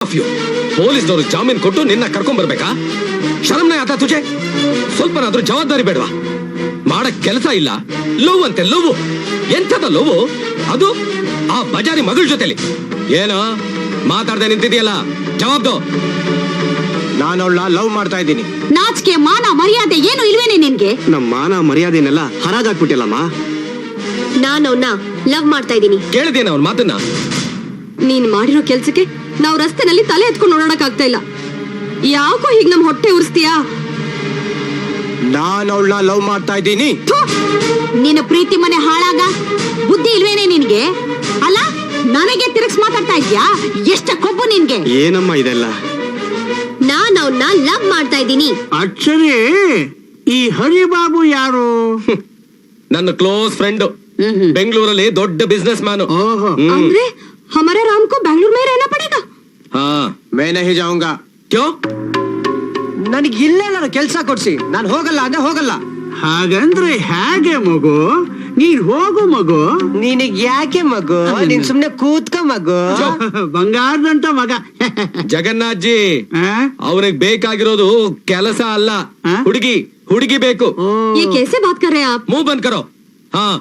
ಪೊಲೀಸ್ನವರು ಜಾಮೀನು ಕೊಟ್ಟು ನಿನ್ನ ಕರ್ಕೊಂಡ್ ಬರ್ಬೇಕಾ? ಶರಮ್ನೇ ಆತ ತುಜೆ? ಸ್ವಲ್ಪನಾದ್ರೂ ಜವಾಬ್ದಾರಿ ಬೇಡವಾ? ಮಾಡಕ್ ಕೆಲಸ ಇಲ್ಲ, ಲವ್ ಅಂತೆ ಲವ್. ಎಂಥದ ಲವ್ ಅದು? ಆ ಬಜಾರಿ ಮಗಳ ಜೊತೆಲಿ ಏನೋ ಮಾತಾಡ್ದೆ ನಿಂತಿದೆಯಲ್ಲ, ಜವಾಬ್ದು. ನಾನು ಅವಳ ಲವ್ ಮಾಡ್ತಾ ಇದ್ದೀನಿ. ನಾಚಿಕೆ ಮಾನ ಮರ್ಯಾದೆ ಏನು ಇಲ್ವೇನೆ ನಿನ್ಗೆ? ನಮ್ಮ ಮಾನ ಮರ್ಯಾದೆನೆಲ್ಲ ಹರಾಜಾಕ್ಬಿಟ್ಟಿಲ್ಲಮ್ಮ. ನಾನು ಅವನ್ನ ಲವ್ ಮಾಡ್ತಾ ಇದ್ದೀನಿ. ಕೇಳಿದೇನ ಅವನ್ ಮಾತನ್ನ? ನೀನ್ ಮಾಡಿರೋ ಕೆಲ್ಸಕ್ಕೆ ನಾವು ರಸ್ತೆನಲ್ಲಿ ತಲೆ ಎತ್ಕೊಂಡು ಓಡಾಡಕ್ ಆಗ್ತಾ ಇಲ್ಲ. ಯಾಕೋ ಹೀಗ್ ನಮ್ ಹೊಟ್ಟೆ ಉರ್ಸ್ತೀಯಾ? ನಾನು ಅವಳನ್ನ ಲವ್ ಮಾಡ್ತಾ ಇದ್ದೀನಿ. ನಿನ್ನ ಪ್ರೀತಿ ಮನೆ ಹಾಳಾಗ ಬುದ್ಧಿ ಇಲ್ವೇನೆ ನಿನ್ಗೆ? ಅಲ್ಲ, ನನಗೆ ತಿರುಗಿಸ್ ಮಾತಾಡ್ತಾ ಇದ್ಯಾ? ಎಷ್ಟ ಕೊಬ್ಬು ನಿನ್ಗೆ? ಏನಮ್ಮ ಇದೆಲ್ಲ? ನಾನು ಅವನ್ನ ಲವ್ ಮಾಡ್ತಾ ಇದ್ದೀನಿ. ಅಕ್ಷರೇ, ಈ ಹರಿಬಾಬು ಯಾರು? ನನ್ನ ಕ್ಲೋಸ್ ಫ್ರೆಂಡ್, ಬೆಂಗಳೂರಲ್ಲಿ ದೊಡ್ಡ ಬಿಸ್ನೆಸ್ ಮ್ಯಾನ್. ಓಹೋ, ಅಂದ್ರೆ ಹಮಾರೆ ರಾಮ್ ಕೋ ಬೆಂಗಳೂರು में रहना पड़ेगा? हाँ, मैं नहीं जाऊंगा. क्यों? ನನಗೆ ಇಲ್ಲೆಲ್ಲ ಕೆಲಸ ಕೊಡ್ಸಿ, ನಾನು ಹೋಗಲ್ಲ ಅಂದ್ರೆ ಹೋಗಲ್ಲ. ಹಾಗಂದ್ರೆ ಹೇಗೆ ಮಗು? ನೀನ್ ಹೋಗು ಮಗು. ನಿನಗ್ ಯಾಕೆ ಮಗು? ನೀನ್ ಸುಮ್ನೆ ಕೂತ್ಕ ಮಗು. ಬಂಗಾರದಂತ ಮಗ. ಜಗನ್ನಾಥ್ ಜಿ, ಆ? ಅವನಿಗೆ ಬೇಕಾಗಿರೋದು ಕೆಲಸ ಅಲ್ಲ, ಆ? ಹುಡುಗಿ ಬೇಕು. ये कैसे बात कर रहे हैं आप? मुंह बंद करो. हाँ,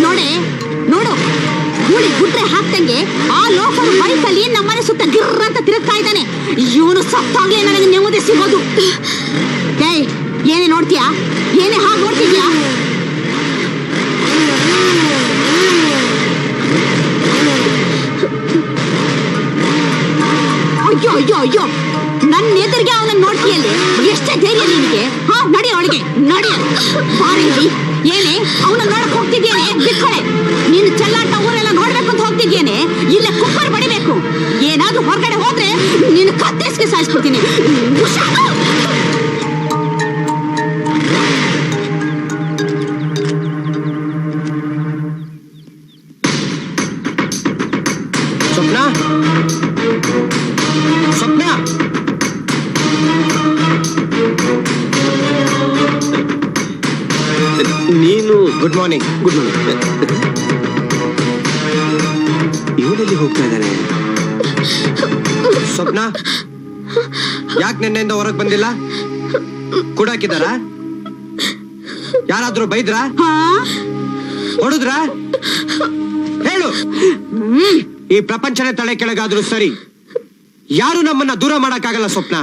ನೋಡೆ ನೋಡು, ಗೂಳಿ ಗುಡ್ರೆ ಹಾಕ್ತಂಗೆ ಆ ಲೋಕರು ಬೈಕಲ್ಲಿ ನಮ್ಮನೆ ಸುತ್ತ ಗಿರ್ರ ಅಂತ ತಿರುಗ್ತಾ ಇದ್ದಾನೆ. ಇವನು ಸತ್ತಾಗ್ಲೇ ನನಗೆ ನೆಮ್ಮದಿ ಸಿಗೋದು. ಏಯ್, ಏನೇ ನೋಡ್ತೀಯಾ? ಏನೇ ಹಾಗೆ ನೋಡ್ತಿದ್ಯಾ? ಅಯ್ಯೋ ಅಯ್ಯೋ ಅಯ್ಯೋ, ನನ್ನ ಎದುರಿಗೆ ಅವನನ್ನ ನೋಡ್ತೀಯಲ್ಲಿ ಎಷ್ಟೇ ಧೈರ್ಯ ನಿನಗೆ? ಹಾ, ನಡಿ ಅವಳಿಗೆ ನಡಿ. ಬಾರೇಲಿ, ಏನೇ ಅವನ ನೋಡಕ್ ಹೋಗ್ತಿದ್ಯೇನೆ? ಬಿಟ್ಕೊಳೆ. ನೀನು ಚೆಲ್ಲಾಟ ಊರೆಲ್ಲ ನೋಡ್ಬೇಕು ಅಂತ ಹೋಗ್ತಿದ್ಯೇನೆ? ಇಲ್ಲೇ ಕುಕ್ಕರ್ ಬಡಿಬೇಕು. ಏನಾದ್ರೂ ಹೊರಗಡೆ ಹೋದ್ರೆ ನೀನು ಕತ್ತರಿಸಿಗೆ ಸಾಯಿಸ್ಕೊಡ್ತೀನಿ. ಹುಷಾರು. ಸ್ವಪ್ನ, ಸ್ವಪ್ನ, ನೀನು ಗುಡ್ ಮಾರ್ನಿಂಗ್. Good morning. ಇವನಲ್ಲಿ ಹೋಗ್ತಾ ಇದ್ದಾನೆ. ಸ್ವಪ್ನ, ಯಾಕೆ ನಿನ್ನೆಯಿಂದ ಹೊರಗೆ ಬಂದಿಲ್ಲ? ಕುಡಾಕಿದಾರ? ಯಾರಾದ್ರೂ ಬೈದ್ರಾ? ಹಾ, ಹೊಡೆದ್ರ? ಹೇಳು. ಈ ಪ್ರಪಂಚನೇ ತಲೆ ಕೆಳಗಾದ್ರೂ ಸರಿ, ಯಾರು ನಮ್ಮನ್ನ ದೂರ ಮಾಡಕ್ಕಾಗಲ್ಲ ಸ್ವಪ್ನ.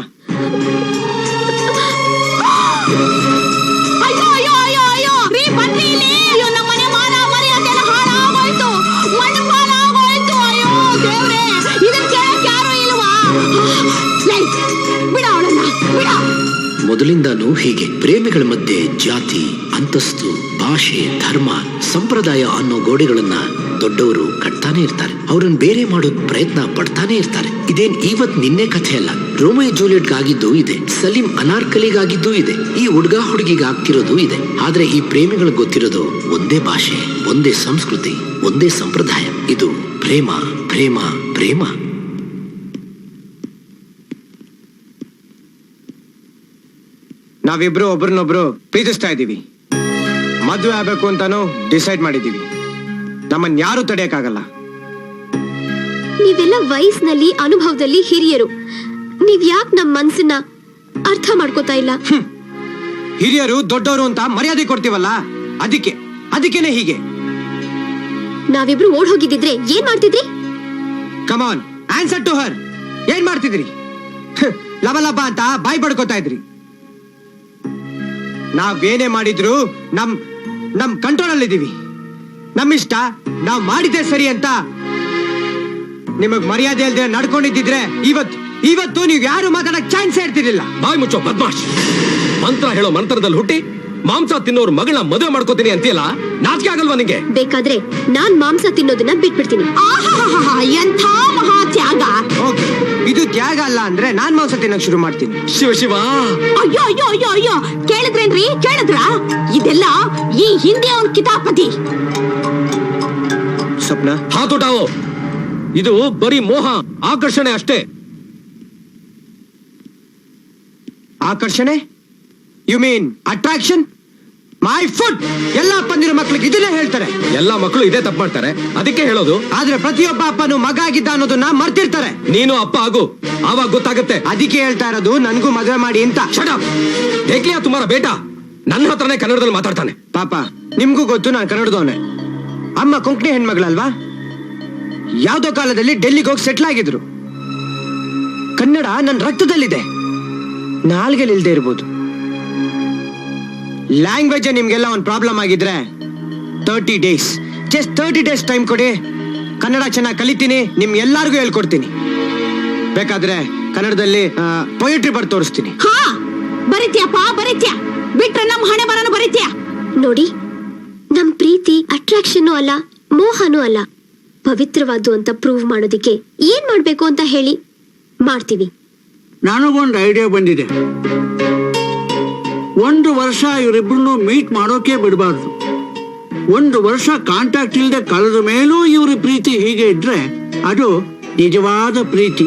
ಅಯ್ಯೋ ಅಯ್ಯೋ ಅಯ್ಯೋ ಅಯ್ಯೋ, ರೀ ಬನ್ನಿ ಇಲ್ಲಿ. ಅಯ್ಯೋ, ನಮ್ಮನೆ ಮಾನ ಮರ್ಯಾದೆ ಎಲ್ಲ ಹಾಳಾಗೋಯ್ತು, ಮಣ್ಣು ಪಾಲಾಗೋಯ್ತು. ಅಯ್ಯೋ ದೇವ್ರೇ, ಇದನ್ನ ಕೇಳಕ್ ಯಾರು ಇಲ್ವಾ? ಲೇ, ಬಿಡ ಅವಳನ್ನ, ಬಿಡ. ಮೊದಲಿಂದಾನೂ ಹೀಗೆ ಪ್ರೇಮಿಗಳ ಮಧ್ಯೆ ಜಾತಿ, ಅಂತಸ್ತು, ಭಾಷೆ, ಧರ್ಮ, ಸಂಪ್ರದಾಯ ಅನ್ನೋ ಗೋಡೆಗಳನ್ನ ದೊಡ್ಡವರು ಕಟ್ತಾನೆ ಇರ್ತಾರೆ. ಅವ್ರನ್ನ ಬೇರೆ ಮಾಡೋಕ್ ಪ್ರಯತ್ನ ಪಡ್ತಾನೆ ಇರ್ತಾರೆ. ಇದೇನ್ ಇವತ್ ನಿನ್ನೆ ಕಥೆ ಅಲ್ಲ. ರೋಮಿಯೋ ಜೂಲಿಯಟ್ಗಾಗಿದ್ದು ಇದೆ, ಸಲೀಂ ಅನಾರ್ಕಲಿಗಾಗಿದ್ದು ಇದೆ, ಈ ಹುಡುಗ ಹುಡುಗಿಗಾಗ್ತಿರೋದು ಇದೆ. ಆದ್ರೆ ಈ ಪ್ರೇಮಿಗಳಿಗೆ ಗೊತ್ತಿರೋದು ಒಂದೇ ಭಾಷೆ, ಒಂದೇ ಸಂಸ್ಕೃತಿ, ಒಂದೇ ಸಂಪ್ರದಾಯ. ಇದು ಪ್ರೇಮ, ಪ್ರೇಮ, ಪ್ರೇಮ. ನಾವಿಬ್ರು ಒಬ್ರನ್ನೊಬ್ರು ಪ್ರೀತಿಸ್ತಾ ಇದೀವಿ, ಮದ್ವೆ ಆಗ್ಬೇಕು ಅಂತಾನು ಡಿಸೈಡ್ ಮಾಡಿದೀವಿ. ನಮ್ಮನ್ ಯಾರು ತಡೆಯಕ್ಕಾಗಲ್ಲ. ನೀವೆಲ್ಲ ವಯಸ್ಸಿನಲ್ಲಿ ಅನುಭವದಲ್ಲಿ ಹಿರಿಯರು. ನೀವ್ ಯಾಕೆ ನಮ್ ಮನ್ಸನ್ನ ಅರ್ಥ ಮಾಡ್ಕೋತಾ ಇಲ್ಲ? ಹಿರಿಯರು ದೊಡ್ಡವರು ಅಂತ ಮರ್ಯಾದೆ ಕೊಡ್ತೀವಲ್ಲ, ಅದಕ್ಕೇನೆ ಹೀಗೆ. ನಾವಿಬ್ರು ಓಡ್ ಹೋಗಿದ್ದಿದ್ರೆ ಏನ್ ಮಾಡ್ತಿದ್ರಿ? ಕಮಾನ್, ಆನ್ಸರ್ ಟು ಹರ್. ಏನ್ ಮಾಡ್ತಿದ್ರಿ? ಲಬಲಬ ಅಂತ ಬಾಯ್ ಬಡ್ಕೋತಾ ಇದ್ರಿ. ನಾವೇನೇ ಮಾಡಿದ್ರು ನಮ್ ಕಂಟ್ರೋಲ್ ಅಲ್ಲಿ ಇದೀವಿ. ನಮ್ಮಿಷ್ಟ, ನಾವ್ ಮಾಡಿದ್ದೆ ಸರಿ ಅಂತ ನಿಮಗ್ ಮರ್ಯಾದೆ ಇಲ್ದೆ ನಡ್ಕೊಂಡಿದ್ದಿದ್ರೆ ಇವತ್ತು ನೀವ್ ಯಾರು ಮಾತಾಡಕ್ ಚಾನ್ಸ್ ಇರ್ತಿರ್ಲಿಲ್ಲ. ಬಾಯ್ ಮುಚ್ಚೋ ಬದ್ಮಾಶ್. ಮಂತ್ರ ಹೇಳೋ ಮಂತ್ರದಲ್ಲಿ ಹುಟ್ಟಿ ಮಾಂಸ ತಿನ್ನೋರ್ ಮಗಳನ್ನ ಮದುವೆ ಮಾಡ್ಕೋತೀನಿ ಅಂತೀಯಲ್ಲ, ನಾಚಿಕೆ ಆಗಲ್ವಾ ನಿಂಗೆ? ಬೇಕಾದ್ರೆ ನಾನ್ ಮಾಂಸ ತಿನ್ನೋದನ್ನ ಬಿಟ್ಬಿಡ್ತೀನಿ. ಆಹಾಹಾಹಾ, ಎಂಥ ಮಹಾ ತ್ಯಾಗ. ಓಕೆ, ಇದು ತ್ಯಾಗ ಅಲ್ಲ ಅಂದ್ರೆ ನಾನ್ ಮಾಂಸ ತಿನ್ನಕ್ ಶುರು ಮಾಡ್ತೀನಿ. ಶಿವ ಶಿವ. ಅಯ್ಯೋ ಅಯ್ಯೋ ಅಯ್ಯೋ ಅಯ್ಯೋ, ಕೇಳಿದ್ರೇನ್ರಿ? ಕೇಳಿದ್ರ? ಇದೆಲ್ಲ ಈ ಹಿಂದೆ ಅವನ್ ಕಿತಾಪತಿ. ಸ್ವಪ್ನ. ಹಾತುಟಾವೋ. ಇದು ಬರೀ ಮೋಹ, ಆಕರ್ಷಣೆ ಅಷ್ಟೇ. ಆಕರ್ಷಣೆ? You mean attraction? My food. ಎಲ್ಲ ಅಪ್ಪಂದಿರ ಮಕ್ಳಿಗೆ ಇದನ್ನೇ ಹೇಳ್ತಾರೆ. ಎಲ್ಲಾ ಮಕ್ಕಳು ಇದೇ ತಪ್ಪು ಮಾಡ್ತಾರೆ, ಅದಕ್ಕೆ ಹೇಳೋದು. ಆದ್ರೆ ಪ್ರತಿಯೊಬ್ಬ ಅಪ್ಪನು ಮಗ ಆಗಿದ್ದ ಅನ್ನೋದನ್ನ ಮರ್ತಿರ್ತಾರೆ. ನೀನು ಅಪ್ಪ ಆಗು, ಆವಾಗ ಗೊತ್ತಾಗುತ್ತೆ. ಅದಕ್ಕೆ ಹೇಳ್ತಾ ಇರೋದು ನನ್ಗೂ ಮದುವೆ ಮಾಡಿ ಅಂತ. Shut up. ದೇಖ್ಲಿಯಾ ತುಮಾರ ಬೇಟಾ ನನ್ನ ಹತ್ರನೇ ಕನ್ನಡದಲ್ಲಿ ಮಾತಾಡ್ತಾನೆ. ಪಾಪ ನಿಮ್ಗೂ ಗೊತ್ತು ನಾನು ಕನ್ನಡದವನೇ. ಅಮ್ಮ ಕೊಂಕಣಿ ಹೆಣ್ಮಗಳಲ್ವಾ? ಯಾವ್ದೋ ಕಾಲದಲ್ಲಿ ಡೆಲ್ಲಿಗೆ ಹೋಗಿ ಸೆಟ್ಲ್ ಆಗಿದ್ರು. ಕನ್ನಡ ನನ್ನ ರಕ್ತದಲ್ಲಿದೆ, ನಾಲ್ಗೆಲ್ ಇಲ್ದೇ ಇರ್ಬೋದು. ಲ್ಯಾಂಗ್ವೇಜ್ ನಿಮ್ಗೆಲ್ಲ ಒಂದು ಪ್ರಾಬ್ಲಮ್ ಆಗಿದ್ರೆ 30 days, ಜಸ್ಟ್ 30 days ಟೈಮ್ ಕೊಡಿ. ಕನ್ನಡ ಚೆನ್ನಾಗಿ ಕಲಿತೀನಿ, ನಿಮ್ ಎಲ್ಲಾರ್ಗೂ ಹೇಳ್ಕೊಡ್ತೀನಿ. ಬೇಕಾದ್ರೆ ಕನ್ನಡದಲ್ಲಿ ಪೊಯೆಟ್ರಿ ಬರ್ದು ತೋರಿಸ್ತೀನಿ. ಹಾ ಬರಿತ್ಯಪ್ಪ, ಬರಿತ್ಯ. ಬಿಟ್ರೆ ನಮ್ ಹಣೆ ಬರನು ಬರಿತ್ಯ. ನೋಡಿ, ನಮ್ ಪ್ರೀತಿ ಅಟ್ರಾಕ್ಷನ್ ಅಲ್ಲ, ಮೋಹನೂ ಅಲ್ಲ, ಪವಿತ್ರವಾದ್ದು ಅಂತ ಪ್ರೂವ್ ಮಾಡೋದಿಕ್ಕೆ ಏನ್ ಮಾಡ್ಬೇಕು ಅಂತ ಹೇಳಿ ಮಾಡ್ತೀವಿ. ನನಗೊಂದು ಐಡಿಯಾ ಬಂದಿದೆ. 1 ವರ್ಷ ಇವರಿಬ್ಬರನ್ನು ಮೀಟ್ ಮಾಡೋಕೆ ಬಿಡಬಾರ್ದು. 1 ವರ್ಷ ಕಾಂಟ್ಯಾಕ್ಟ್ ಇಲ್ಲದೆ ಕಳೆದ ಮೇಲೂ ಇವ್ರ ಪ್ರೀತಿ ಹೀಗೆ ಇದ್ರೆ ಅದು ನಿಜವಾದ ಪ್ರೀತಿ.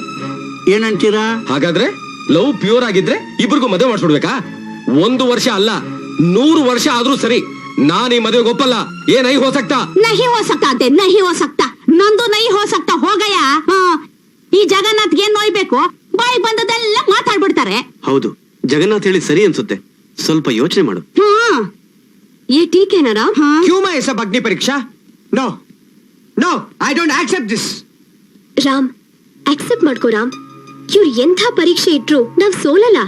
ಏನಂತೀರಾ? ಹಾಗಾದ್ರೆ ಲವ್ ಪ್ಯೂರ್ ಆಗಿದ್ರೆ ಇಬ್ರಿಗೂ ಮದುವೆ ಮಾಡಿಸ್ಬಿಡ್ಬೇಕಾ? 1 ವರ್ಷ ಅಲ್ಲ, 100 ವರ್ಷ ಆದ್ರೂ ಸರಿ, ನಾನ್ ಈ ಮದುವೆಗೆ ಒಪ್ಪಲ್ಲ. ಏ ನೈ ಹೋ ಸಕ್ತಾ? ನಹಿ ಹೋ ಸಕ್ತಾ ಅಂತೆ, ನಹಿ ಹೋ ಸಕ್ತಾ. ನಂದು ನೈ ಹೋ ಸಕ್ತಾ ಹೋಗಯ್ಯ. ಈ ಜಗನ್ನಾಥ್ಗೆ ಏನ್ ನೋಯ್ಬೇಕು? ಬಾಯಿ ಬಂದದೆಲ್ಲ ಮಾತಾಡ್ಬಿಡ್ತಾರೆ. ಹೌದು, ಜಗನ್ನಾಥ್ ಹೇಳಿ ಸರಿ ಅನ್ಸುತ್ತೆ. ಸ್ವಲ್ಪ ಯೋಚನೆ ಮಾಡು. ಏ ಟೀಕೆನಾ ರಾಮ್? ಕ್ಯೂ ಮೈ ಸಬ್ ಅಗ್ನಿ ಪರೀಕ್ಷಾ? No no, I don't accept this. Ram, accept ಮಾಡ್ಕೋ ರಾಮ್. ಇವ್ರು ಎಂಥ ಪರೀಕ್ಷೆ ಇಟ್ರು ನಾವ್ ಸೋಲಲ್ಲ,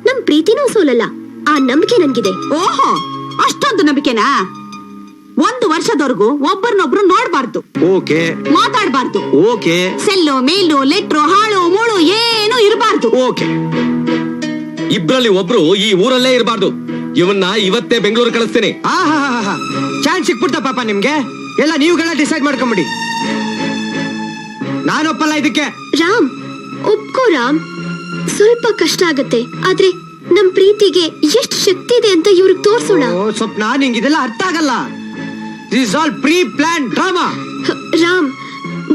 ನಮ್ ಪ್ರೀತಿನೂ ಸೋಲಲ್ಲ. ಆ ನಂಬಿಕೆ ನನ್ಗಿದೆ. ಓಹೋ, ಅಷ್ಟೊಂದು ನಂಬಿಕೆನಾ? 1 ವರ್ಷದವರೆಗೂ ಒಬ್ಬರನ್ನೊಬ್ರು ನೋಡ್ಬಾರ್ದು, ಓಕೆ ಮಾತಾಡ್ಬಾರ್ದು, ಓಕೆ ಸೆಲ್ಲು ಮೇಲು ಲೆಟ್ರು ಹಾಳು ಮೂಳು ಏನು ಇರಬಾರ್ದು. ಓಕೆ. ಇಬ್ರಲ್ಲಿ ಒಬ್ರು ಈ ಊರಲ್ಲೇ ಇರಬಾರ್ದು. ಇವನ್ನ ಇವತ್ತೇ ಬೆಂಗಳೂರು ಕಳಿಸ್ತೀನಿ. ಚಾನ್ಸ್ ಸಿಕ್ಬಿಡ್ತಾ ಪಾಪ ನಿಮ್ಗೆ? ಎಲ್ಲ ನೀವುಗಳ ಡಿಸೈಡ್ ಮಾಡ್ಕೊಂಬಿಡಿ. ನಾನೊಪ್ಪಲ್ಲ ಇದಕ್ಕೆ. ರಾಮ್, ಒಪ್ಕೋ ರಾಮ್. ಸ್ವಲ್ಪ ಕಷ್ಟ ಆಗತ್ತೆ, ಆದ್ರೆ ನಮ್ ಪ್ರೀತಿಗೆ ಎಷ್ಟು ಶಕ್ತಿ ಇದೆ ಅಂತ ಇವ್ರಿಗೆ ತೋರ್ಸೋಣ. ಓ ಸ್ವಪ್ನ, ನಿಂಗೆ ಇದೆಲ್ಲ ಅರ್ಥ ಆಗಲ್ಲ. This all pre plan drama. Ram,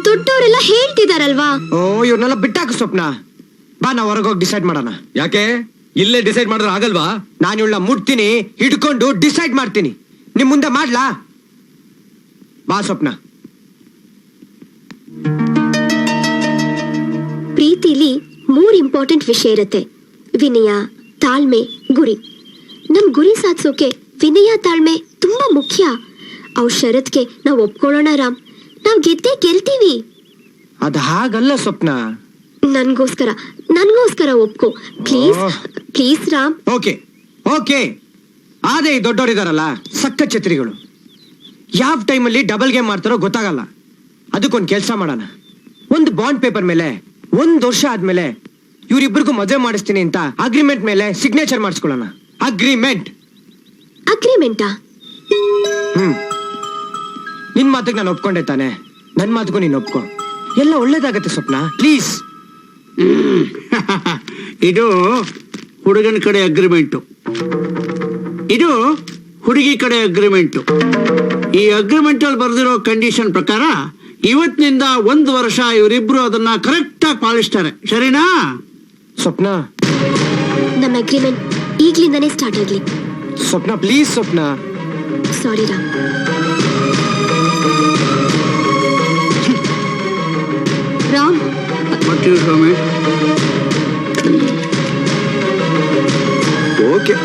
ದೊಡ್ಡವರೆಲ್ಲ ಹೇಳ್ತಿದಾರಲ್ವಾ? ಓ ಇವ್ರನ್ನೆಲ್ಲ ಬಿಟ್ಟಾಕು ಸ್ವಪ್ನ. ಬಾ ನಾವು ಹೊರಗೋಗಿ ಡಿಸೈಡ್ ಮಾಡೋಣ. ಯಾಕೆ? ಇಲ್ಲೇ ಡಿಸೈಡ್ ಮಾಡಿದ್ರೆ ಆಗಲ್ವಾ? ನಾನು ಇವಳ ಮುಟ್ತೀನಿ, ಹಿಡ್ಕೊಂಡು ಡಿಸೈಡ್ ಮಾಡ್ತೀನಿ. ನಿಮ್ ಮುಂದೆ ಮಾಡ್ಲಾ? ಬಾ ಸ್ವಪ್ನ. ಪ್ರೀತಿಲಿ 3 ಇಂಪಾರ್ಟೆಂಟ್ ವಿಷಯ ಇರುತ್ತೆ: ವಿನಯ, ತಾಳ್ಮೆ, ಗುರಿ. ನಮ್ ಗುರಿ ಸಾಧಿಸೋಕೆ ವಿನಯ, ತಾಳ್ಮೆ ತುಂಬಾ ಮುಖ್ಯ. ಅವ್ ಷರತ್ಗೆ ನಾವ್ ಒಪ್ಕೊಳ್ಳೋಣ ರಾಮ್. ನಾವ್ ಗೆದ್ದೇ ಗೆಲ್ತೀವಿ. ಅದ್ ಹಾಗಲ್ಲ ಸ್ವಪ್ನ. ನನ್ಗೋಸ್ಕರ ಒಪ್ಕೋ please. Please Ram. Okay okay. ಆದ್ರೆ ಈ ದೊಡ್ಡವರಿದಾರಲ್ಲ, ಸಕ್ಕ ಛತ್ರಿಗಳು. ಯಾವ ಟೈಮಲ್ಲಿ ಡಬಲ್ ಗೇಮ್ ಮಾಡ್ತಾರೋ ಗೊತ್ತಾಗಲ್ಲ. ಅದಕ್ಕೊಂದು ಕೆಲಸ ಮಾಡೋಣ. ಒಂದು ಬಾಂಡ್ ಪೇಪರ್ ಮೇಲೆ 1 ವರ್ಷ ಆದ್ಮೇಲೆ ಇವ್ರಿಬ್ರಿಗೂ ಮದುವೆ ಮಾಡಿಸ್ತೀನಿ ಅಂತ ಅಗ್ರಿಮೆಂಟ್ ಮೇಲೆ ಸಿಗ್ನೇಚರ್ ಮಾಡಿಸ್ಕೊಳ್ಳೋಣ. ಅಗ್ರಿಮೆಂಟಾ? ನಿನ್ ಮಾತಿಗೆ ನಾನು ಒಪ್ಕೊಂಡೆ ತಾನೆ, ನನ್ ಮಾತಿಗೂ ನೀನ್ ಒಪ್ಕೊ. ಎಲ್ಲ ಒಳ್ಳೇದಾಗತ್ತೆ ಸ್ವಪ್ನ, ಪ್ಲೀಸ್. ಇದು ಹುಡುಗನ ಕಡೆ ಅಗ್ರಿಮೆಂಟು, ಇದು ಹುಡುಗಿ ಕಡೆ ಅಗ್ರಿಮೆಂಟು. ಈ ಅಗ್ರಿಮೆಂಟ್ ಅಲ್ಲಿ ಬರೆದಿರೋ ಕಂಡೀಷನ್ ಪ್ರಕಾರ ಇವತ್ತಿನಿಂದ 1 ವರ್ಷ ಇವರಿಬ್ರು ಅದನ್ನ ಕರೆಕ್ಟ್ ಆಗಿ ಪಾಲಿಸ್ತಾರೆ. ಸರಿನಾ ಸ್ವಪ್ನ? ನಮ್ಮ ಅಗ್ರಿಮೆಂಟ್ ಈಗ್ಲಿಂದಾನೇ ಸ್ಟಾರ್ಟ್ ಆಗ್ಲಿ. ಸ್ವಪ್ನ ಪ್ಲೀಸ್ ಸ್ವಪ್ನ. ಸಾರಿ ರಾಮ್. ರಾಮ್, ಬರ್ತೀವಿ ಸ್ವಾಮಿ. ಓಕೆ.